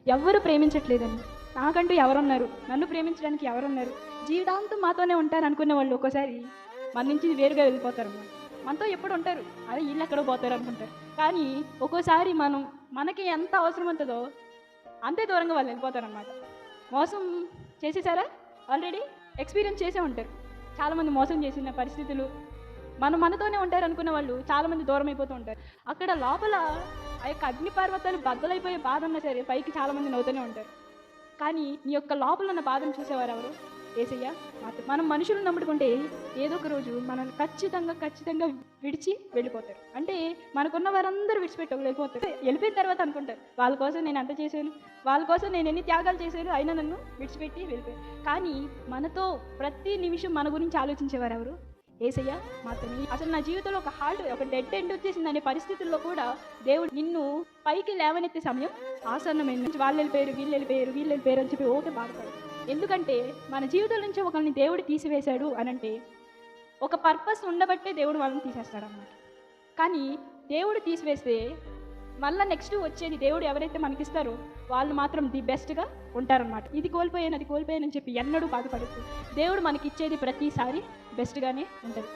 ఎవ్వరు ప్రేమించట్లేదండి. నాకంటూ ఎవరున్నారు? నన్ను ప్రేమించడానికి ఎవరున్నారు? జీవితాంతం మాతోనే ఉంటారు అనుకునే వాళ్ళు ఒక్కోసారి మన నుంచి వేరుగా వెళ్ళిపోతారన్నమాట. మనతో ఎప్పుడు ఉంటారు. అదే ఈళ్ళెక్కడో పోతారు అనుకుంటారు. కానీ ఒక్కోసారి మనకి ఎంత అవసరం ఉంటదో అంతే దూరంగా వాళ్ళు వెళ్ళిపోతారనమాట. మోసం చేసేసారా? ఆల్రెడీ ఎక్స్‌పీరియన్స్ చేసే ఉంటారు. చాలామంది మోసం చేసిన పరిస్థితులు మనతోనే ఉంటారనుకున్న వాళ్ళు చాలామంది దూరం అయిపోతూ ఉంటారు. అక్కడ లోపల ఆ యొక్క అగ్ని పర్వతాలు బద్దలైపోయే బాధ ఉన్నా సరే పైకి చాలామంది నవ్వుతూనే ఉంటారు. కానీ నీ యొక్క లోపల ఉన్న బాధను చూసేవారెవరు? యేసయ్య మాత్రం. మనం మనుషులను నమ్ముకుంటే ఏదో ఒక రోజు మనల్ని ఖచ్చితంగా విడిచి వెళ్ళిపోతారు. అంటే మనకున్న వారందరూ విడిచిపెట్టి వెళ్ళిపోతారు. వెళ్ళిపోయిన తర్వాత అనుకుంటారు వాళ్ళ కోసం నేను అంత చేశాను, వాళ్ళ కోసం నేను ఎన్ని త్యాగాలు చేశాను, అయినా నన్ను విడిచిపెట్టి వెళ్ళిపోయారు. కానీ మనతో ప్రతి నిమిషం మన గురించి ఆలోచించేవారెవరు? యేసయ్య మాత్రమే. అసలు నా జీవితంలో ఒక డెడ్ ఎండ్ వచ్చేసిందనే పరిస్థితుల్లో కూడా దేవుడు నిన్ను పైకి లేవనెత్తే సమయం ఆసన్నమైంది. వాళ్ళు వెళ్ళిపోయారు అని చెప్పి ఓకే బాధపడు. ఎందుకంటే మన జీవితం నుంచి ఒకరిని దేవుడు తీసివేశాడు అనంటే ఒక పర్పస్ ఉండబట్టే దేవుడు వాళ్ళని తీసేస్తాడు అన్నమాట. కానీ దేవుడు తీసివేస్తే మళ్ళీ నెక్స్ట్ వచ్చేది దేవుడు ఎవరైతే మనకిస్తారో వాళ్ళు మాత్రం ది బెస్ట్గా ఉంటారన్నమాట. ఇది కోల్పోయాను అది కోల్పోయానని చెప్పి ఎన్నడూ బాధపడద్దు. దేవుడు మనకిచ్చేది ప్రతిసారి బెస్ట్గానే ఉంటుంది.